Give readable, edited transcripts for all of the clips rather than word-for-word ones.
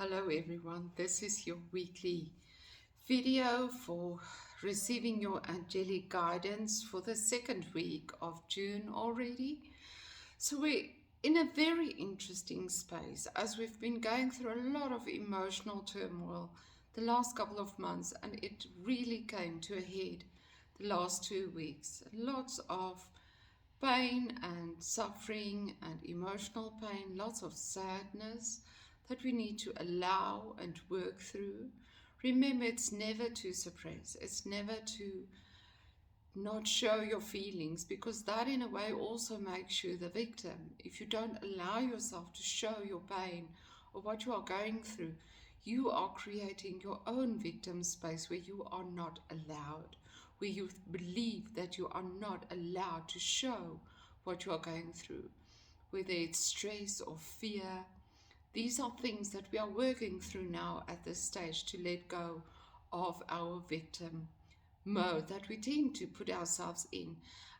Hello everyone, this is your weekly video for receiving your angelic guidance for the second week of June already. So we're in a very interesting space as we've been going through a lot of emotional turmoil the last couple of months, and it really came to a head the last 2 weeks. Lots of pain and suffering and emotional pain, lots of sadness that we need to allow and work through. Remember, it's never to suppress, it's never to not show your feelings, because that in a way also makes you the victim. If you don't allow yourself to show your pain or what you are going through, you are creating your own victim space where you are not allowed, where you believe that you are not allowed to show what you are going through, whether it's stress or fear. These are things that we are working through now at this stage, to let go of our victim mode that we tend to put ourselves in.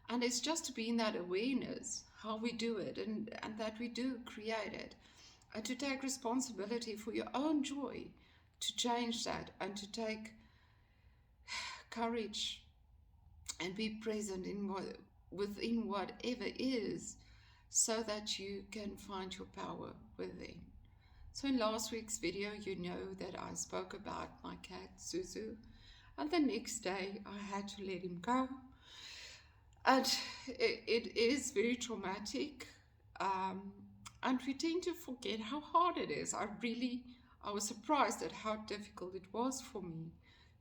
And it's just to be in that awareness how we do it, and that we do create it, and to take responsibility for your own joy, to change that, and to take courage and be present in within whatever is, so that you can find your power within. So in last week's video, you know that I spoke about my cat Suzu, and the next day I had to let him go. And it is very traumatic, and we tend to forget how hard it is. I was surprised at how difficult it was for me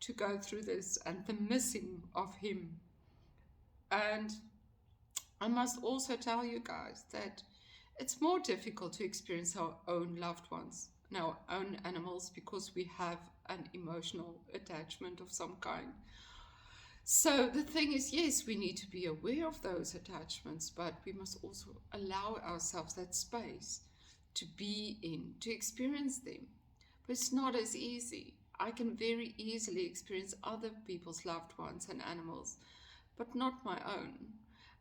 to go through this, and the missing of him. And I must also tell you guys that it's more difficult to experience our own loved ones and our own animals, because we have an emotional attachment of some kind. So the thing is, yes, we need to be aware of those attachments, but we must also allow ourselves that space to be in, to experience them. But it's not as easy. I can very easily experience other people's loved ones and animals, but not my own.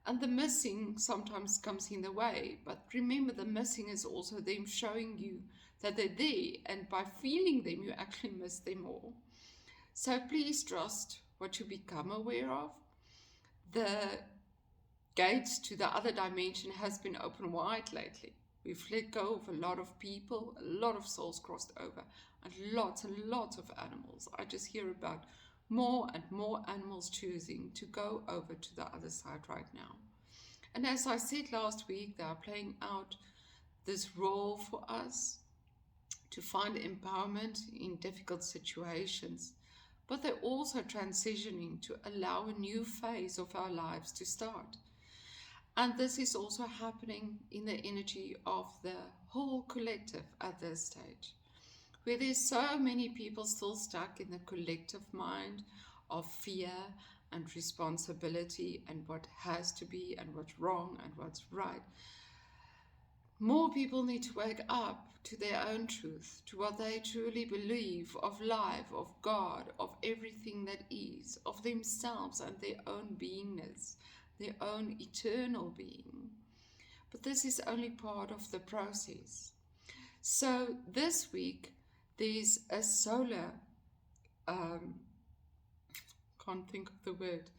And the missing sometimes comes in the way, but remember, the missing is also them showing you that they're there, and by feeling them, you actually miss them more. So please trust what you become aware of. The gates to the other dimension has been open wide lately. We've let go of a lot of people, a lot of souls crossed over, and lots of animals. I just hear about more and more animals choosing to go over to the other side right now. And as I said last week, they are playing out this role for us to find empowerment in difficult situations, but they're also transitioning to allow a new phase of our lives to start. And this is also happening in the energy of the whole collective at this stage, where there's so many people still stuck in the collective mind of fear and responsibility and what has to be and what's wrong and what's right. More people need to wake up to their own truth, to what they truly believe of life, of God, of everything that is, of themselves and their own beingness, their own eternal being. But this is only part of the process. So this week, there's a solar, can't think of the word.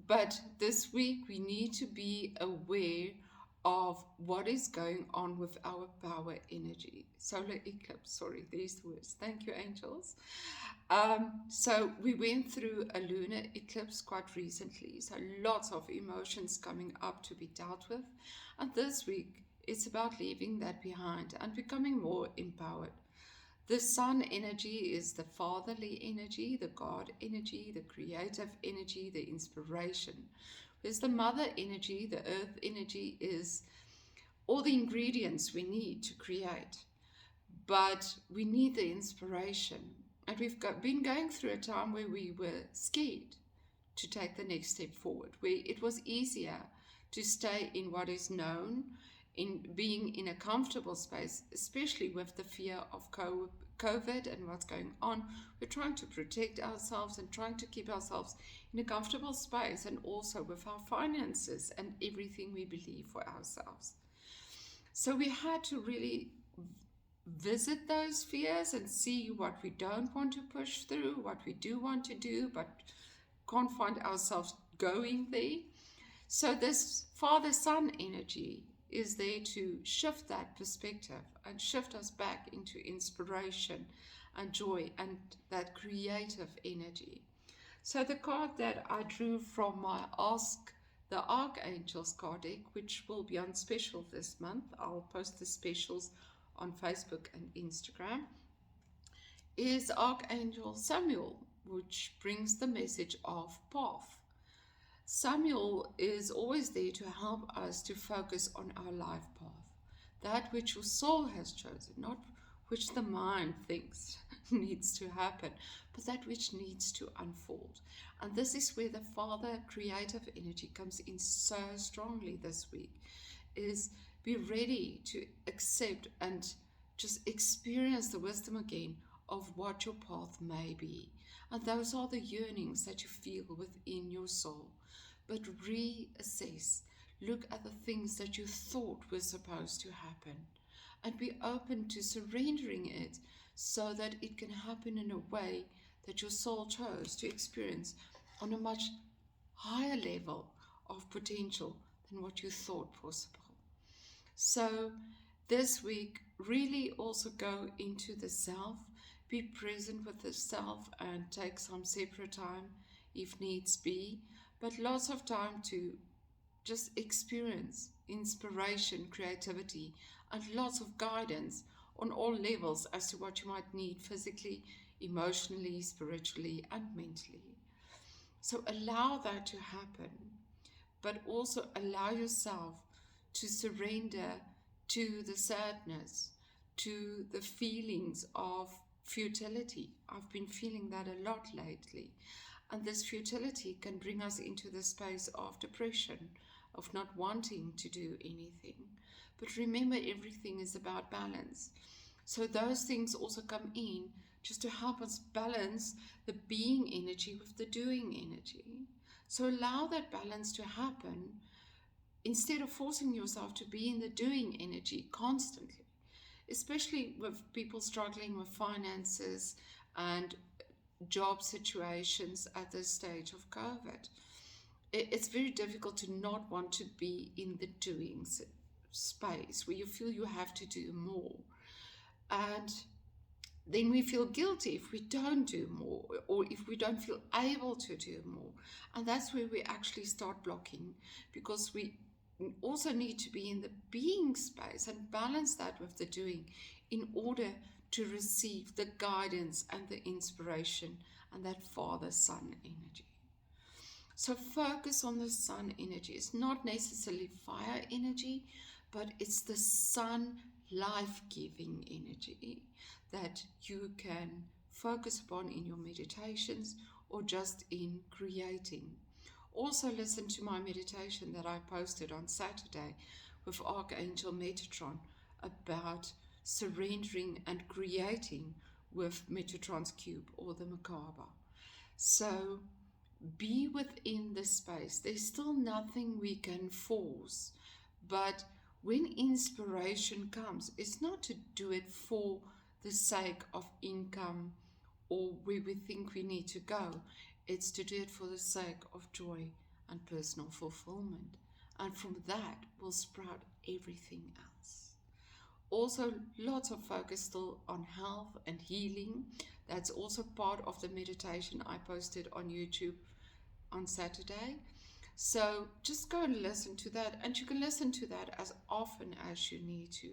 But this week we need to be aware of what is going on with our power energy. Solar eclipse, sorry, these words. Thank you, angels. So we went through a lunar eclipse quite recently, so lots of emotions coming up to be dealt with. And this week, it's about leaving that behind and becoming more empowered. The sun energy is the fatherly energy, the God energy, the creative energy, the inspiration. Whereas the mother energy, the earth energy, is all the ingredients we need to create. But we need the inspiration. And we've been going through a time where we were scared to take the next step forward, where it was easier to stay in what is known, in being in a comfortable space, especially with the fear of COVID and what's going on. We're trying to protect ourselves and trying to keep ourselves in a comfortable space, and also with our finances and everything we believe for ourselves. So we had to really visit those fears and see what we don't want to push through, what we do want to do, but can't find ourselves going there. So this Father-Son energy is there to shift that perspective and shift us back into inspiration and joy and that creative energy. So the card that I drew from my Ask the Archangels card deck, which will be on special this month, I'll post the specials on Facebook and Instagram, is Archangel Samuel, which brings the message of path. Samuel is always there to help us to focus on our life path, that which your soul has chosen, not which the mind thinks needs to happen, but that which needs to unfold. And this is where the Father creative energy comes in so strongly this week, is be ready to accept and just experience the wisdom again of what your path may be. And those are the yearnings that you feel within your soul. But reassess, look at the things that you thought were supposed to happen, and be open to surrendering it so that it can happen in a way that your soul chose to experience on a much higher level of potential than what you thought possible. So this week, really also go into the self, be present with the self, and take some separate time if needs be, but lots of time to just experience inspiration, creativity, and lots of guidance on all levels as to what you might need physically, emotionally, spiritually, and mentally. So allow that to happen, but also allow yourself to surrender to the sadness, to the feelings of futility. I've been feeling that a lot lately. And this futility can bring us into the space of depression, of not wanting to do anything. But remember, everything is about balance. So those things also come in just to help us balance the being energy with the doing energy. So allow that balance to happen instead of forcing yourself to be in the doing energy constantly, especially with people struggling with finances and job situations at this stage of COVID. It's very difficult to not want to be in the doing space where you feel you have to do more. And then we feel guilty if we don't do more, or if we don't feel able to do more. And that's where we actually start blocking, because we also need to be in the being space and balance that with the doing in order to receive the guidance and the inspiration and that Father-Son energy. So focus on the Sun energy. It's not necessarily fire energy, but it's the Sun life-giving energy that you can focus upon in your meditations or just in creating. Also listen to my meditation that I posted on Saturday with Archangel Metatron about surrendering and creating with Metatron's cube or the Merkaba. So be within the space. There's still nothing we can force, but when inspiration comes, it's not to do it for the sake of income or where we think we need to go. It's to do it for the sake of joy and personal fulfillment. And from that will sprout everything else. Also, lots of focus still on health and healing. That's also part of the meditation I posted on YouTube on Saturday. So just go and listen to that. And you can listen to that as often as you need to.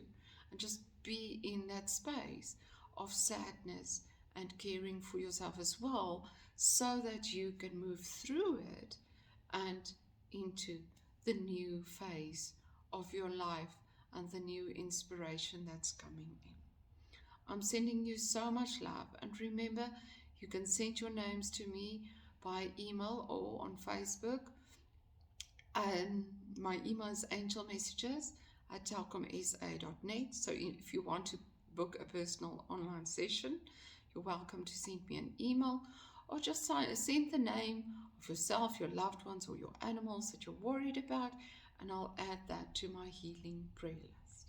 And just be in that space of sadness and caring for yourself as well, so that you can move through it and into the new phase of your life and the new inspiration that's coming in. I'm sending you so much love, and remember, you can send your names to me by email or on Facebook. And my email is angelmessages@telcomsa.net. So if you want to book a personal online session, you're welcome to send me an email, or just send the name of yourself, your loved ones, or your animals that you're worried about, and I'll add that to my healing prayer list.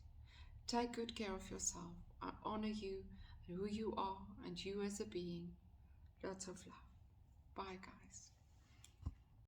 Take good care of yourself. I honor you and who you are and you as a being. Lots of love. Bye, guys.